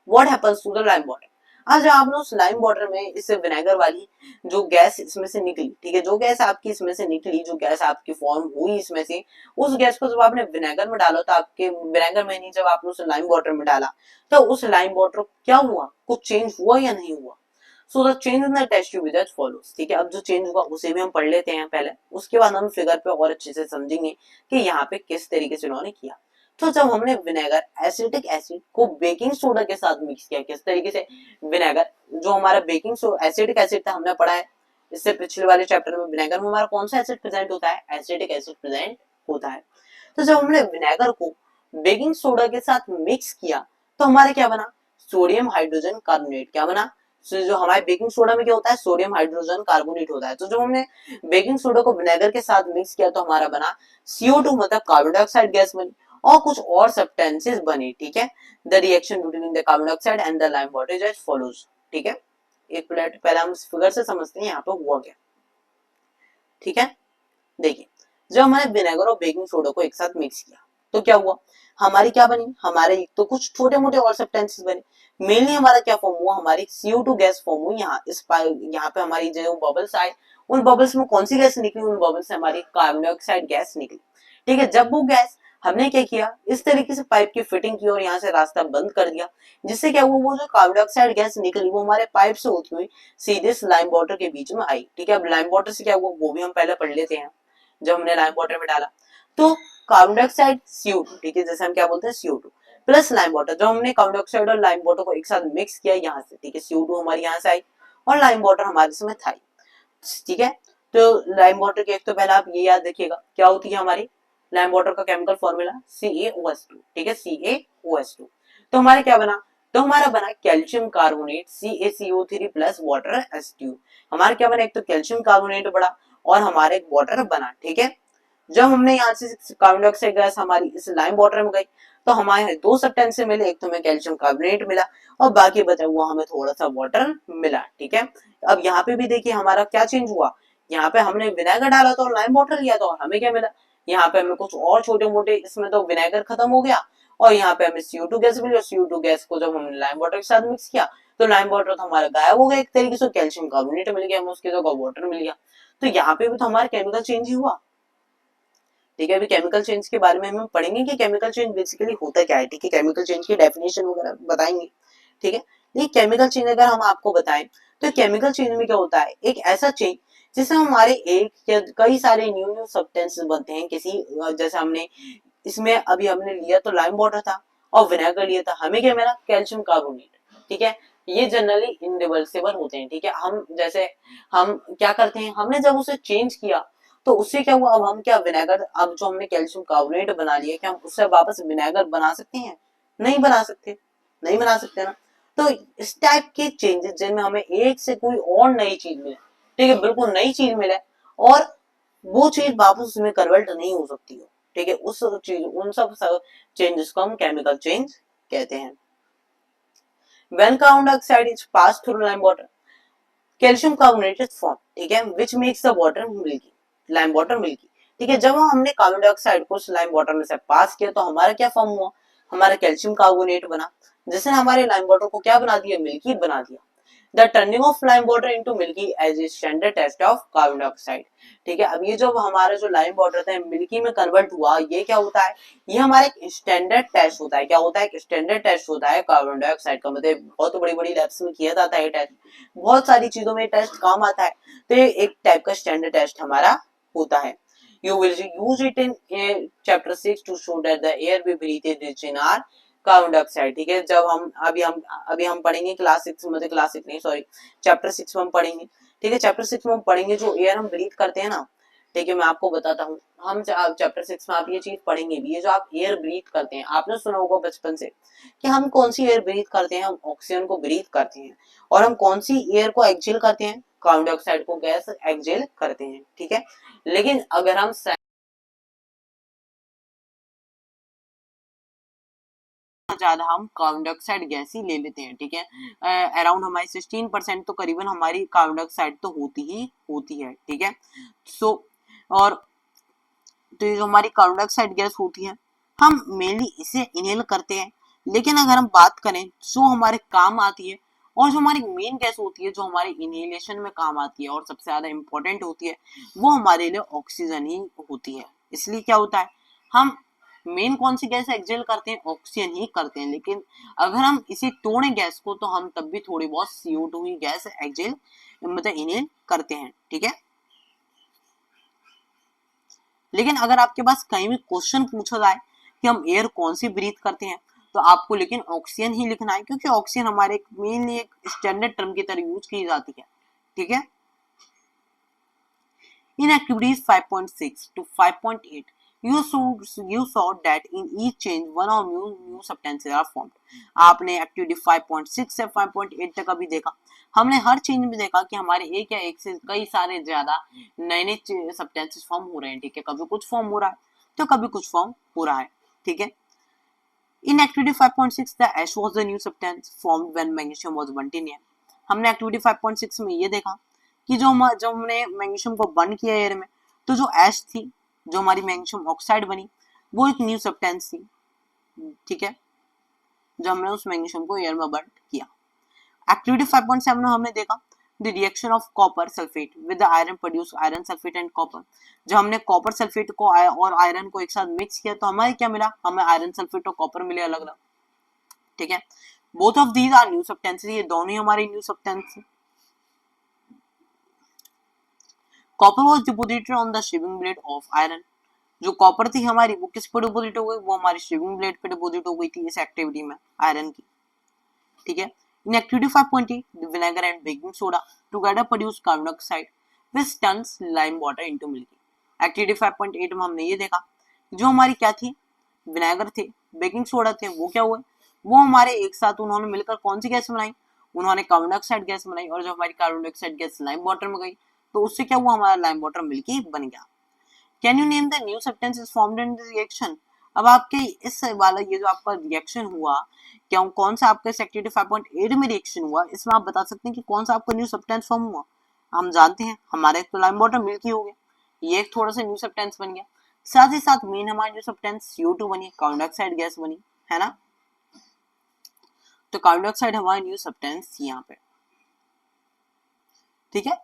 what happens to the lime water? आज जब आपने उस लाइम वाटर में इस विनेगर वाली जो गैस इसमें से निकली, ठीक है, जो गैस आपकी इसमें से निकली, जो गैस आपकी फॉर्म हुई इसमें से, उस गैस को जब आपने विनेगर में डाला, तो आपके विनेगर में नहीं, जब आपने उस लाइम वाटर में डाला, तो उस लाइम वाटर क्या हुआ? कुछ चेंज हुआ या नहीं हुआ? So the change in the test tube is as follows. ठीक है, अब जो चेंज हुआ उसे भी हम पढ़ लेते हैं पहले, उसके बाद हम फिगर पे और अच्छे से समझेंगे कि यहाँ पे किस तरीके से उन्होंने किया। तो जब हमने विनेगर एसिटिक एसिड को बेकिंग सोडा के साथ मिक्स किया, किस तरीके से? विनेगर, जो हमारा बेकिंग एसिटिक एसिड था, हमने पढ़ा है इससे पिछले वाले चैप्टर में, विनेगर में हमारा कौन सा एसिड प्रेजेंट होता है? एसिटिक एसिड प्रेजेंट होता है। तो जब हमने विनेगर को बेकिंग सोडा के साथ मिक्स किया, तो हमारा क्या बना? Sodium hydrogen carbonate. क्या बना? जो हमारे बेकिंग सोडा में क्या होता है, सोडियम हाइड्रोजन कार्बोनेट होता है। तो जब हमने बेकिंग सोडा को विनेगर के साथ मिक्स किया तो हमारा बना CO2 मतलब कार्बन डाइऑक्साइड गैस बनी, और कुछ और सब्सटेंसेस बनी, ठीक है। The reaction between the carbon dioxide and the lime water is as follows, ठीक है। एक मिनट पहले हम फिगर से समझते हैं यहाँ पे हुआ क्या, ठीक है। देखिए, जब हमने विनेगर और बेकिंग सोडा को एक साथ मिक्स किया तो क्या हुआ, हमारी क्या बनी, हमारे एक तो कुछ छोटे मोटे और सब्सटेंसेस बने। मेनली हमारा क्या फॉर्म हुआ, हमारी CO2 गैस फॉर्म हुई। यहाँ पे हमारी जो बबल्स आए, उन बबल्स में कौन सी गैस निकली, उन बबल्स से हमारी कार्बन डाइऑक्साइड गैस निकली, ठीक है। जब वो गैस हमने क्या किया, इस तरीके से पाइप की फिटिंग की और यहाँ से रास्ता बंद कर दिया, जिससे क्या हुआ, वो जो कार्बन डाइऑक्साइड गैस निकली वो हमारे पाइप से होती हुई सीधे लाइम वाटर के बीच में आई, ठीक है। अब लाइम वाटर से क्या हुआ वो भी हम पहले पढ़ लेते हैं। जब हमने लाइम वाटर में डाला तो कार्बन डाइऑक्साइड CO2, ठीक है, जैसे हम क्या बोलते हैं CO2 प्लस लाइम वाटर, जब हमने कार्बन डाइऑक्साइड और लाइम वाटर को एक साथ मिक्स किया यहाँ से, ठीक है, CO2 हमारी यहाँ से आई और लाइम वाटर हमारे इसमें था, ठीक है। तो लाइम वाटर के एक तो पहले आप ये याद रखिएगा क्या होती है हमारी लाइम वाटर का केमिकल फॉर्मूला CaOH2, ठीक है, CaOH2। तो हमारा क्या बना, तो हमारा बना calcium carbonate CaCO3 plus water H2। हमारा क्या बना, एक तो कैल्शियम कार्बोनेट बना और हमारे वाटर बना, ठीक है। जब हमने यहाँ से कार्बन डाइऑक्साइड गैस हमारी इस लाइम वाटर में गई तो हमारे दो सब्सटेंस मिले, एक तो हमें कैल्शियम कार्बोनेट मिला और बाकी बचा हुआ हमें थोड़ा सा वाटर मिला, ठीक है। अब यहाँ पे भी देखिए हमारा क्या चेंज हुआ, यहाँ पे हमने विनेगर डाला था और लाइम वाटर लिया था और हमें क्या मिला, यहाँ पे हमें कुछ और छोटे मोटे, इसमें तो विनेगर खत्म हो गया और यहाँ पे हमें CO2 गैस मिली और CO2 गैस को जब हमने लाइम वाटर के साथ मिक्स किया तो लाइम वाटर तो हमारा गायब हो गया एक तरीके से, कैल्शियम कार्बोनेट मिल गया, हमें उसके जगह वाटर मिल गया। तो यहाँ पे भी तो हमारा केमिकल चेंज ही हुआ, ठीक है। अभी केमिकल चेंज के बारे में हम पढ़ेंगे कि केमिकल चेंज बेसिकली होता क्या है, ठीक है। केमिकल चेंज की डेफिनेशन वगैरह बताएंगे, ठीक है। ये केमिकल चेंज अगर हम आपको बताएं तो केमिकल चेंज में क्या होता है, एक ऐसा चेंज जिससे हमारे एक या कई सारे न्यू न्यू सब्सटेंसेस बनते हैं किसी, जैसे हमने इसमें अभी हमने लिया तो लाइम वाटर था और विनेगर लिया था, हमें क्या मिला, कैल्शियम कार्बोनेट, ठीक है। ये जनरली इनरिवर्सिबल होते हैं, ठीक है। हम जैसे हम क्या करते हैं, हमने जब उसे चेंज किया तो उससे क्या हुआ, अब हम क्या विनेगर, अब जो हमने कैल्शियम कार्बोनेट बना लिया, क्या हम उससे वापस विनेगर बना सकते हैं, नहीं बना सकते, नहीं बना सकते ना। तो इस टाइप के चेंजेस जिनमें हमें एक से कोई और नई चीज मिले, ठीक है, बिल्कुल नई चीज मिले और वो चीज वापस उसमें कन्वर्ट नहीं हो सकती हो, ठीक है, उस चीज उन सब चेंजेस को हम केमिकल चेंज कहते हैं। When carbon dioxide is passed through lime water, calcium carbonate is form, ठीक है, which makes the water milky, lime water milky, ठीक है। जब हमने कार्बन डाइऑक्साइड को लाइम वाटर में से पास किया तो हमारा क्या फॉर्म हुआ, हमारा कैल्शियम कार्बोनेट बना, जिसने हमारे लाइम वाटर को क्या बना दिया, मिल्की बना दिया। The turning of lime water into milky as a standard test of carbon dioxide, ठीक है। अब ये जो हमारा जो लाइम वाटर था मिल्की में कन्वर्ट हुआ, ये क्या होता है, ये हमारा एक स्टैंडर्ड टेस्ट होता है, क्या होता है, एक स्टैंडर्ड टेस्ट होता है कार्बन डाइऑक्साइड का, मतलब बहुत बड़ी बड़ी लैब्स में किया जाता है टेस्ट, बहुत सारी चीजों में टेस्ट काम आता है। तो ये एक टाइप का स्टैंडर्ड टेस्ट हमारा होता है। You will use it in chapter 6 to show that the air we breathe is rich in our carbon dioxide, ठीक है। जब हम अभी हम पढ़ेंगे क्लास 6 में, क्लास 6 नहीं सॉरी चैप्टर 6 में हम पढ़ेंगे, ठीक है। चैप्टर 6 में हम पढ़ेंगे जो एयर हम ब्रीथ करते हैं ना, ठीक है, मैं आपको बताता हूँ। हम चैप्टर 6 में आप ये चीज पढ़ेंगे भी, ये जो आप एयर ब्रीथ करते हैं, आपने सुना होगा बचपन से कि हम कौन सी एयर ब्रीथ करते हैं, हम ऑक्सीजन को ब्रीथ करते हैं, और हम कौन सी एयर को एक्सहेल करते हैं, कार्बन डाइऑक्साइड को गैस एक्सहेल करते हैं, ठीक है। लेकिन अगर हम ज्यादा हम कार्बन डाइऑक्साइड गैस ही ले लेते हैं, ठीक है। अराउंड हमारी 16% तो करीबन हमारी कार्बन डाइऑक्साइड तो होती है, ठीक है। सो और तो ये जो हमारी कार्बन डाइऑक्साइड गैस होती है हम मेनली इसे इनहेल करते हैं, लेकिन अगर हम बात करें जो हमारे काम आती है और जो हमारी मेन गैस होती है जो हमारे इनहेलेशन में काम आती है और सबसे ज्यादा इंपॉर्टेंट होती है वो हमारे लिए ऑक्सीजन ही होती है। इसलिए क्या होता है, हम मेन कौन सी गैस एक्सहेल करते हैं, ऑक्सीजन ही करते हैं, लेकिन अगर हम इसे तोड़े गैस को तो हम तब भी थोड़ी बहुत CO2 ही गैस एक्सहेल मतलब इनहेल करते हैं, ठीक है। लेकिन अगर आपके पास कहीं भी क्वेश्चन पूछा जाए कि हम एयर कौन सी ब्रीथ करते हैं तो आपको लेकिन ऑक्सीजन ही लिखना है, क्योंकि ऑक्सीजन हमारे मेनली एक स्टैंडर्ड टर्म की तरह यूज की जाती है, ठीक है। इन activities 5.6 to 5.8 You saw that in each change one or new substances are formed. आपने एक्टिविटी 5.6 से 5.8 तक अभी देखा, हमने हर चेंज में देखा कि हमारे एक या एक से कई सारे ज्यादा नए नए सब्सटेंसेस फॉर्म हो रहे हैं, ठीक है, कभी कुछ फॉर्म हो रहा है तो कभी कुछ फॉर्म हो रहा है, ठीक है। In activity 5.6 the ash was the new substance formed when magnesium was burnt in air. हमने एक्टिविटी 5.6 में ये देखा कि जब हमने मैग्नीशियम को बर्न किया एयर में तो जो ऐश थी, जो हमारी मैग्नीशियम ऑक्साइड बनी, वो एक न्यू सब्सटेंस थी, ठीक है, जब हमने उस मैग्नीशियम को एयर में बर्न किया। एक्टिविटी 5.7 में हमने देखा the reaction of copper sulphate with the iron produce iron sulphate and copper. जब हमने कॉपर सल्फेट को और आयरन को एक साथ मिक्स किया तो हमें क्या मिला, हमें आयरन सल्फेट और कॉपर मिले अलग अलग, ठीक है। Both of these are new substances, ये दोनों ही हमारी न्यू सब्सटेंस है। Copper was deposited on the shaving blade of iron. जो कॉपर थी हमारी वो किस पर डिपोजिट हो गई, वो हमारी शेविंग ब्लेड पे डिपोजिट हो गई थी इस एक्टिविटी में आयरन की, ठीक है। In activity 5.8, the vinegar and baking soda together produce carbon dioxide which turns lime water into milky. Activity 5.8 में हमने ये देखा जो हमारी क्या थी, विनेगर थे, बेकिंग सोडा थे, वो क्या हुए, वो हमारे एक साथ उन्होंने मिलकर कौन सी गैस बनाई, उन्होंने कार्बन डाइऑक्साइड गैस बनाई, और जो हमारी carbon dioxide gas lime water में गई तो उससे क्या हुआ, हमारा लाइम वाटर मिल्की बन गया। Can you name the new substances formed in this reaction. अब आपके इस वाला ये जो आपका रिएक्शन हुआ, क्या कौन सा आपका एक्टिविटी 5.8 में रिएक्शन हुआ, इसमें आप बता सकते हैं कि कौन सा आपका न्यू सब्सटेंस फॉर्म हुआ। हम जानते हैं हमारे तो लाइम वाटर मिल्की हो गया, ये एक थोड़ा सा न्यू सब्सटेंस बन गया, साथ ही साथ मेन हमारी न्यू सब्सटेंस CO2 बनी, कार्बन डाइऑक्साइड गैस बनी, है ना। तो कार्बन डाइऑक्साइड हमारी न्यू सब्सटेंस यहाँ पे, ठीक है।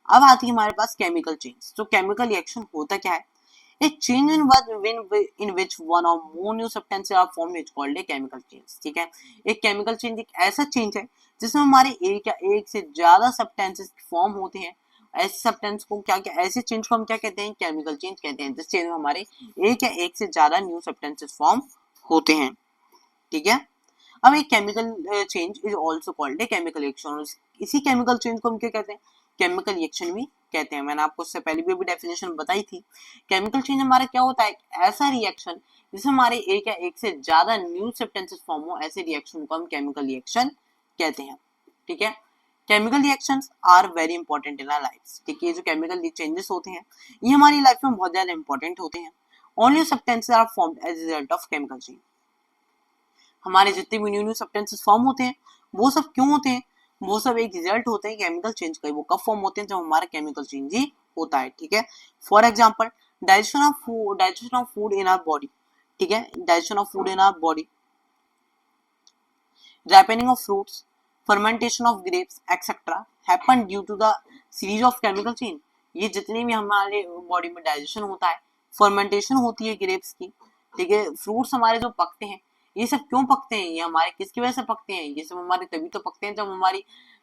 अब आती है हमारे पास केमिकल चेंज। तो केमिकल रिएक्शन होता क्या है, a change in which one or more new substances are formed is called a chemical change, ठीक है। एक केमिकल चेंज एक ऐसा चेंज है जिसमें हमारे एक या एक से ज्यादा सब्सटेंसेस फॉर्म होते हैं। ऐसे सब्सटेंस को क्या क्या ऐसे चेंज को हम क्या कहते हैं, केमिकल चेंज कहते हैं, जिस चेंज में हमारे एक या एक से ज्यादा न्यू सब्सटेंसेस फॉर्म होते हैं, ठीक है। अब एक chemical change is also called a chemical reaction. इसी केमिकल चेंज को हम क्या कहते हैं, केमिकल रिएक्शन भी कहते हैं। मैंने आपको उससे पहले भी डेफिनेशन बताई थी। केमिकल चेंज हमारा क्या होता है, ऐसा रिएक्शन जिसमें हमारे एक या एक से ज्यादा न्यू सब्सटेंसेस फॉर्म हो, ऐसे रिएक्शन को हम केमिकल रिएक्शन कहते हैं, ठीक है। Chemical reactions are very important in our lives, ठीक है। ये जो केमिकल चेंजेस होते हैं ये हमारी लाइफ में बहुत ज्यादा इंपॉर्टेंट होते हैं। Only substances are formed as a result of chemical change. हमारे जितने भी न्यू न्यू सब्सटेंसेस फॉर्म होते हैं वो सब क्यों होते हैं, वो सब एक रिजल्ट होते हैं केमिकल चेंज का। वो कब फॉर्म होते हैं, जब हमारा केमिकल चेंज ही होता है, ठीक है। For example digestion of food in our body, ठीक है, digestion of food in our body, ripening of fruits, fermentation of grapes, etc. happen due to the series of chemical change। ये जितने भी हमारे बॉडी में डाइजेशन होता है, फर्मेंटेशन होती है ग्रेप्स की, ठीक है, फ्रूट्स हमारे जो पकते हैं, ये सब क्यों पकते हैं, ये हमारे किसकी वजह से पकते हैं, ये सब हमारे तभी तो पकते हैं जब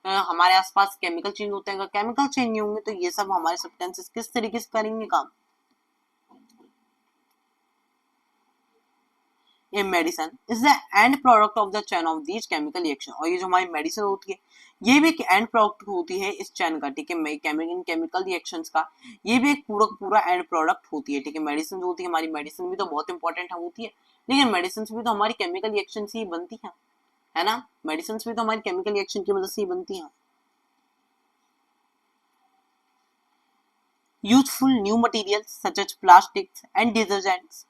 हमारे आसपास केमिकल चेंज होते हैं। अगर केमिकल चेंज नहीं होंगे तो ये सब हमारे सब्सटेंसेस किस तरीके से करेंगे काम। A medicine is the end product of the chain of these chemical reaction। और ये जो हमारी मेडिसिन होती है ये भी एक एंड प्रोडक्ट होती है इस चैन का, ठीक है, केमिकल रिएक्शंस का ये भी एक पूरा एंड प्रोडक्ट होती है, ठीक है। मेडिसिन होती है हमारी, मेडिसिन भी तो बहुत इंपॉर्टेंट होती है, लेकिन मेडिसिन भी तो हमारी केमिकल रिएक्शन से ही बनती है ना। मेडिसिन भी तो हमारी केमिकल रिएक्शन की मदद से ही बनती है। Useful new materials such as plastics and detergents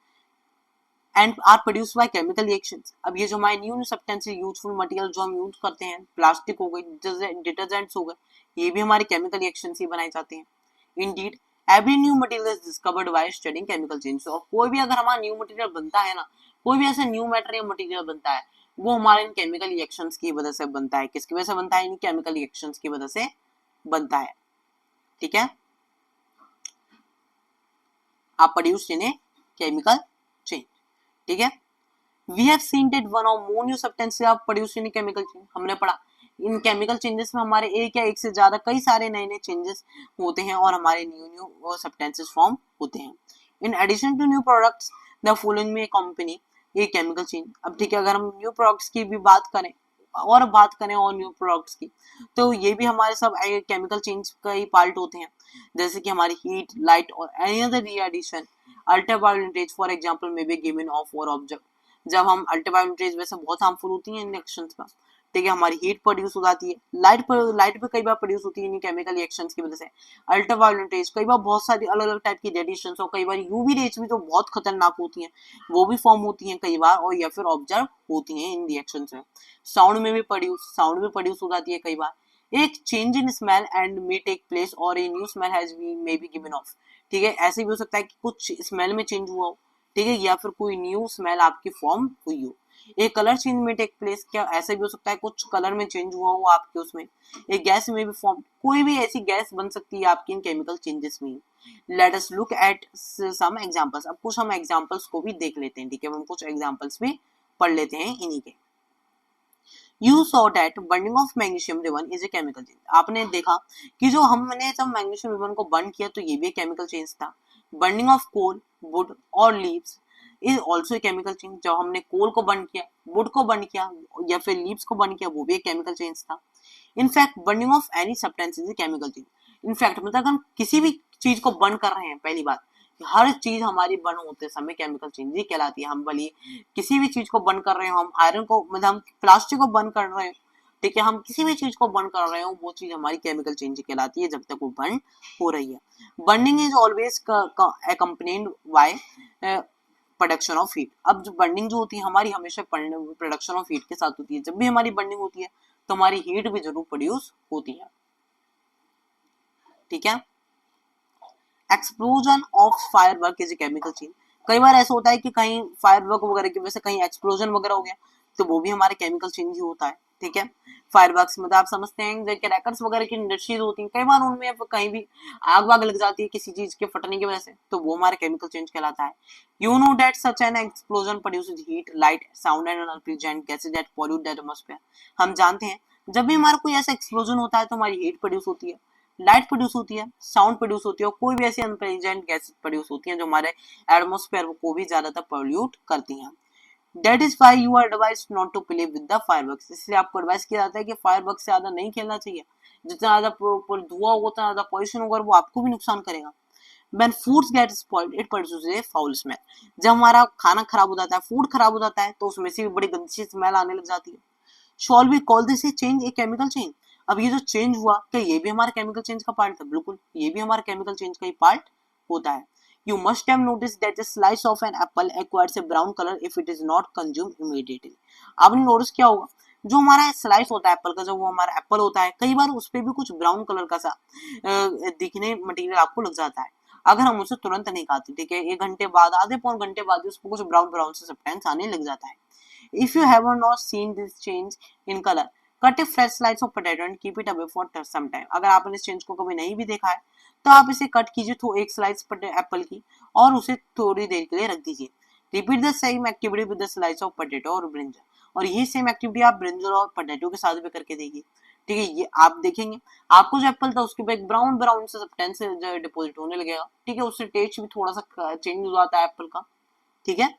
and are produced by chemical reactions. अब ये जो हमारे न्यू सब्सटेंसेस यूजफुल मटेरियल जो हम यूज करते हैं, प्लास्टिक हो गई, डिटर्जेंट्स हो गए, ये भी हमारे केमिकल रिएक्शन से बनाए जाते हैं। Indeed every new material is discovered by studying chemical change. और कोई भी अगर हमारा न्यू मटेरियल बनता है ना, कोई भी ऐसा न्यू मटेरियल बनता है वो हमारे इन केमिकल रिएक्शंस की वजह से बनता है। किसकी वजह से बनता है, इन केमिकल रिएक्शंस की वजह से बनता है, ठीक है। आप produced in A chemical change, ठीक है। We have seen that one or more new substances are produced in chemical change। हमने पढ़ा इन केमिकल चेंजेस में हमारे एक या एक से ज्यादा कई सारे नए नए चेंजेस होते हैं और हमारे न्यू सब्सटेंसेस फॉर्म होते हैं। In addition to new products the following में कंपनी ये केमिकल चेंज। अब ठीक है, अगर हम न्यू प्रोडक्ट्स की भी बात करें और बात करें और न्यू प्रोडक्ट्स की, तो ये भी हमारे सब केमिकल चेंज का ही पार्ट होते हैं, जैसे कि हमारी हीट, लाइट और any other radiation. Ultraviolet rays for example may be given of और ऑब्जेक्ट। जब हम अल्ट्रावायलेट रेज वैसे बहुत हार्मफुल होती हैं इन रिएक्शंस में, ठीक है, हमारी हीट प्रोड्यूस हो जाती है, लाइट भी कई बार प्रोड्यूस होती है इन केमिकल रिएक्शंस की वजह से। अल्ट्रावायलेट रेज कई बार बहुत सारी अलग अलग टाइप की रेडिएशन, और कई बार यूवी रेज भी तो बहुत खतरनाक होती हैं, वो भी फॉर्म होती हैं कई बार, और या फिर ऑब्जर्व होती हैं इन रिएक्शंस में। साउंड में प्रोड्यूस हो जाती है कई बार। एक change in smell and may take place और a new smell has been may be given off, ठीक है, ऐसे भी हो सकता है कि कुछ स्मेल में चेंज हुआ हो, ठीक है, या फिर कोई न्यू स्मेल आपकी फॉर्म हुई हो। एक कलर चेंज में टेक प्लेस, क्या ऐसे भी हो सकता है कुछ कलर में चेंज हुआ हो आपके उसमें। एक गैस में भी फॉर्म, कोई भी ऐसी गैस बन सकती है आपकी इन केमिकल चेंजेस में। Let us look at some examples, अब कुछ हम एग्जांपल्स को भी देख लेते हैं, ठीक है, हम कुछ एग्जांपल्स भी पढ़ लेते हैं इन्हीं के। You saw that burning of magnesium ribbon is a chemical change. आपने देखा कि जो हमने जब मैग्नीशियम रिबन को बर्न किया तो ये भी केमिकल चेंज था। बर्निंग ऑफ कोल, वुड और leaves is also chemical change. जब हमने कोल को बर्न किया, वुड को बर्न किया या फिर लीव्स को बर्न किया, वो भी एक केमिकल चेंज था। In fact burning of any substance is a chemical change. In fact मतलब हम किसी भी चीज को बर्न कर रहे हैं, पहली बात हर चीज हमारी बर्न होते समय केमिकल चेंज ही कहलाती है। हम भले किसी भी चीज को बर्न कर रहे हो, हम आयरन को मतलब हम प्लास्टिक को बर्न कर रहे हो, ठीक है, हम किसी भी चीज को बर्न कर रहे हो, वो चीज हमारी केमिकल चेंज कहलाती है जब तक वो बर्न हो रही है। Burning is always accompanied by production of heat. अब जो बर्निंग जो होती है हमारी हमेशा प्रोडक्शन ऑफ हीट के साथ होती है। जब भी हमारी बर्निंग होती है तो हमारी हीट भी जरूर प्रोड्यूस होती है, ठीक है। Explosion of firework is a chemical change. कई बार ऐसा होता है कि कहीं फायरवर्क वगैरह की वजह से कहीं एक्सप्लोजन वगैरह हो गया, तो वो भी हमारे केमिकल चेंज ही होता है, ठीक है। फायरवर्क्स मतलब आप समझते हैं जो क्रैकर्स वगैरह की इंडस्ट्रीज होती हैं, कई बार उनमें कहीं भी आग वाग लग जाती है किसी चीज के फटने की वजह से, तो वो हमारे केमिकल चेंज कहलाता है। You know that such an explosion produces heat, light, sound and unpleasant gases that pollute the atmosphere. हम जानते हैं जब भी हमारा कोई ऐसा एक्सप्लोजन होता है तो हमारी हीट प्रोड्यूस होती है, लाइट प्रोड्यूस होती है, साउंड प्रोड्यूस होती है, और कोई भी ऐसी अनप्लेजेंट गैसेस प्रोड्यूस होती हैं जो हमारे एटमॉस्फेयर को भी ज्यादातर पोल्यूट करती हैं। That is why you are advised not to play with the fireworks. इसलिए आपको एडवाइस किया जाता है कि फायरवर्क्स से ज्यादा नहीं खेलना चाहिए। जितना ज्यादा धुआं होगा उतना ज्यादा पॉल्यूशन होगा और वो आपको भी नुकसान करेगा। When foods get spoiled, it produces a foul smell. जब हमारा खाना खराब हो जाता है, फूड खराब हो जाता है, तो उसमें से भी बड़ी गंदी सी स्मेल आने लग जाती है। Shall we call this a change, a chemical change? अब ये जो चेंज हुआ क्या ये भी हमारे केमिकल चेंज का पार्ट था? बिल्कुल, ये भी हमारे केमिकल चेंज का ही पार्ट होता है। You must have noticed that a slice of an apple acquires a brown color if it is not consumed immediately. आपने नोटिस किया होगा जो हमारा स्लाइस होता है एप्पल का, जो वो हमारा एप्पल होता है, कई बार उस पे भी कुछ ब्राउन कलर का सा दिखने मटेरियल आपको लग जाता है। अगर हम उसे तुरंत नहीं खाते, ठीक है, 1 घंटे बाद, आधे पौन घंटे बाद उसको कुछ ब्राउन ब्राउन से सब्सटेंस आने लग जाता है। If you have not seen this change in color, cut a fresh slice of potato and keep it away for some time. अगर आपने इस चेंज को कभी नहीं भी देखा है तो आप इसे कट कीजिए तो एक स्लाइस एप्पल की और उसे थोड़ी देर के लिए रख दीजिए। Repeat the same activity with the slice of potato और ब्रिंजल, और यही सेम एक्टिविटी आप ब्रिंजल और पोटैटो के साथ भी करके देखिए, ठीक है। ये आप देखेंगे आपको जो एप्पल था उसके ऊपर एक ब्राउन ब्राउन से सब्सटेंस डिपोजिट होने लगेगा, ठीक है, उससे टेस्ट भी थोड़ा सा चेंज हो जाता है एप्पल का, ठीक है।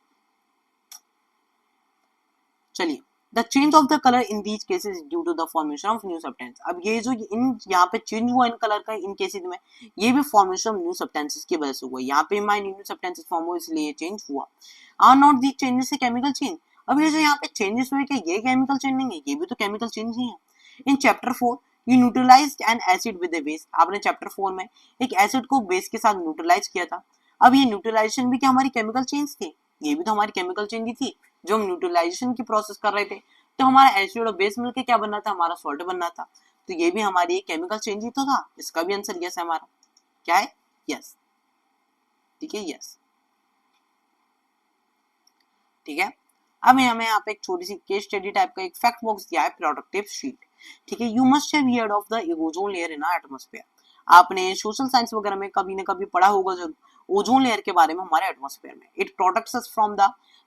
चलिए, the change of the colour in these cases due to the formation of new substance. अब ये जो इन यहाँ पे चेंज हुआ इन कलर का इन केसेस में, ये भी फॉर्मेशन ऑफ न्यू सब्सटेंसेस की वजह से हुआ। यहाँ पे हमारे न्यू सब्सटेंसेस फॉर्म हुए इसलिए ये चेंज हुआ। Are not these changes a chemical change. अब ये जो यहाँ पे चेंजेस हुए क्या ये केमिकल चेंज नहीं है? ये भी तो केमिकल चेंज ही है। In chapter 4 you neutralised N acid with A base. आपने चैप्टर 4 में एक एसिड को बेस के साथ न्यूट्रलाइज किया था। अब ये न्यूट्रलाइजेशन भी क्या हमारी केमिकल चेंज थी? ये भी तो हमारी केमिकल चेंज ही थी। जो हम न्यूट्रलाइजेशन की प्रोसेस कर रहे थे तो हमारा एसिड और बेस मिलकर क्या बनना था? हमारा सॉल्ट बनना था। तो ये भी हमारी एक केमिकल चेंज ही तो था। इसका भी आंसर यस है हमारा। क्या है? यस, ठीक है, यस, ठीक है। अब हमें यहाँ पे एक छोटी सी केस स्टडी टाइप का एक फैक्ट बॉक्स दिया है, प्रोडक्टिव शीट, ठीक है। You must have heard of the ozone layer in our atmosphere. आपने सोशल साइंस वगैरह में कभी न कभी पढ़ा होगा जरूर ओजोन लेयर के बारे में हमारे एटमॉस्फेयर में। It protects us from the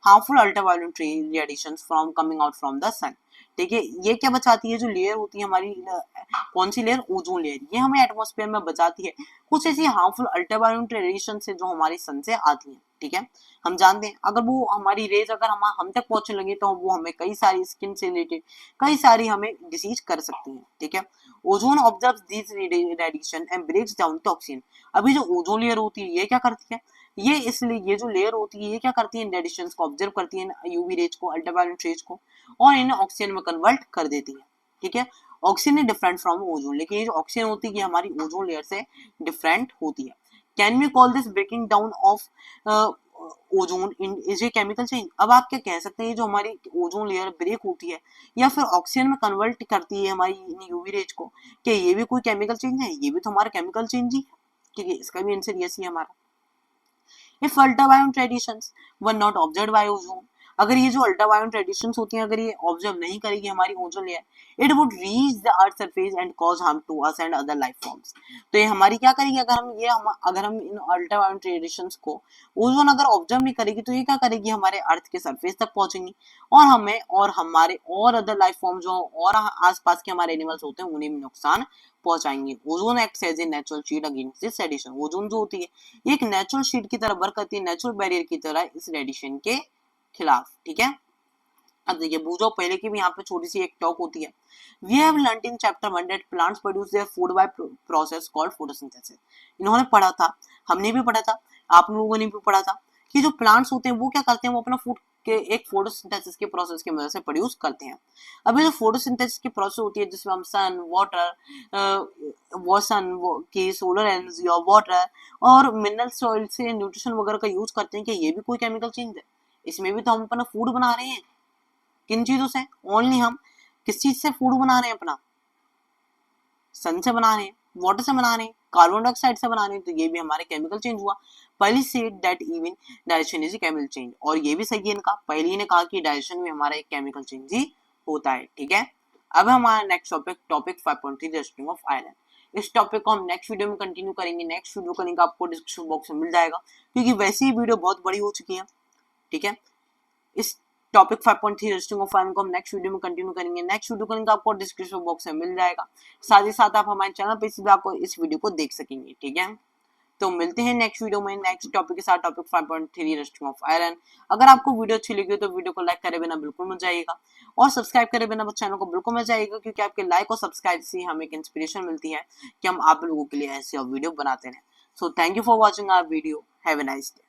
harmful ultraviolet radiations from coming out from the sun, ठीक है। ये क्या बचाती है, जो लेयर होती है हमारी, कौन सी लेयर, ओजोन लेयर, ये हमें एटमॉस्फेयर में बचाती है कुछ ऐसी हार्मफुल अल्ट्रावायलेट रेडिएशन से जो हमारी सन से आती है। ठीक है, हम जानते हैं अगर वो हमारी रेज अगर हम तक पहुंचने लगे तो वो हमें कई सारी स्किन से रिलेटेड कई सारी हमें डिसीज कर सकती है। ठीक है, ozone observes this radiation and breaks down to oxygen. अभी जो ओजोन लेयर होती है ये क्या करती है, ये इसलिए ये जो लेयर होती है ये क्या करती है, रेडिएशन को ऑब्जर्व करती है, यूवी रेज को, अल्ट्रावायलेट रेज को, और इन्हें ऑक्सीजन में कन्वर्ट कर देती है। ठीक है, oxygen is different from ozone, लेकिन ये जो ऑक्सीजन होती है ये हमारी ओजोन लेयर से डिफरेंट होती है। Can we call this breaking down of ozone in is a chemical change. अब आप क्या कह सकते हैं, जो हमारी ओजोन लेयर ब्रेक होती है या फिर ऑक्सीजन में कन्वर्ट करती है हमारी यूवी रेज को, क्या ये भी कोई केमिकल चेंज है, ये भी तो हमारा केमिकल चेंज ही है। ठीक है, इसका भी आंसर यस ही हमारा। If ultraviolet radiations were not observed bye ozone, अगर ये जो अल्ट्रावायलेट रेडिएशंस होती हैं अगर ये ऑब्जर्व नहीं करेगी हमारी ozone layer, it would reach the earth surface and cause harm to us and other life forms. तो ये हमारी क्या करेगी, अगर हम इन अल्ट्रावायलेट रेडिएशंस को ओजोन अगर ऑब्जर्व नहीं करेगी तो ये क्या करेगी, हमारे अर्थ के सरफेस तक पहुंचेंगी और हमें और हमारे और अदर लाइफ फॉर्म जो और आसपास के हमारे एनिमल्स होते हैं उन्हें भी नुकसान पहुंचाएंगे। Ozone acts as a natural shield against this radiation. Ozone जो होती है ये एक नेचुरल शील्ड की तरह वर्क करती है, नेचुरल बैरियर की तरह इस रेडिएशन के खिलाफ। ठीक है, अब देखिए बूझो पहले की भी यहाँ पे छोटी सी एक टॉक होती है। We have learned in chapter 1 that plants produce their food by process called photosynthesis. इन्होंने पढ़ा था, हमने भी पढ़ा था, आप लोगों ने भी पढ़ा था कि जो प्लांट्स होते हैं वो क्या करते हैं, वो अपना फूड के एक फोटोसिंथेसिस के प्रोसेस की मदद से प्रोड्यूस करते हैं। अभी जो फोटोसिंथेसिस की प्रोसेस होती है जिसमें हम सन, की सोलर एनर्जी और वाटर और मिनरल सॉइल से न्यूट्रिशन वगैरह का यूज करते हैं, कि ये भी कोई केमिकल चेंज है, इसमें भी तो हम अपना फूड बना रहे हैं। किन चीजों से, ओनली हम किस चीज से फूड बना रहे हैं, अपना सन से बना रहे हैं, वाटर से बना रहे हैं, कार्बन डाइऑक्साइड से बना रहे हैं, तो ये भी हमारे केमिकल चेंज हुआ। पहली said that even digestion is chemical change, और ये भी सही है इनका, पहली ने कहा कि डाइजेशन में हमारा एक केमिकल चेंज ही होता है। ठीक है, अब हमारा next topic 5.3 rusting of iron. इस टॉपिक को हम नेक्स्ट वीडियो में कंटिन्यू करेंगे। नेक्स्ट वीडियो का लिंक आपको डिस्क्रिप्शन बॉक्स में मिल जाएगा, क्योंकि वैसे ही वीडियो बहुत बड़ी हो चुकी है। ठीक है, इस टॉपिक 5.3 रजिस्टिंग ऑफ आयरन को हम नेक्स्ट वीडियो में कंटिन्यू करेंगे। नेक्स्ट वीडियो का लिंक आपको डिस्क्रिप्शन बॉक्स में मिल जाएगा, साथ ही साथ आप हमारे चैनल पे सीधे आपको इस वीडियो को देख सकेंगे। ठीक है, तो मिलते हैं नेक्स्ट वीडियो में नेक्स्ट टॉपिक के साथ, टॉपिक 5.3 रजिस्टिंग ऑफ आयरन। अगर आपको वीडियो अच्छी लगी तो वीडियो को लाइक करे बिना बिल्कुल मत जाइएगा, और सब्सक्राइब करे बिना चैनल को बिल्कुल मत जाइएगा, क्योंकि आपके लाइक और सब्सक्राइब से हमें एक इंस्पिरेशन मिलती है कि हम आप लोगों के लिए ऐसे वीडियो बनाते रहें। So thank you for watching our video, have a nice day.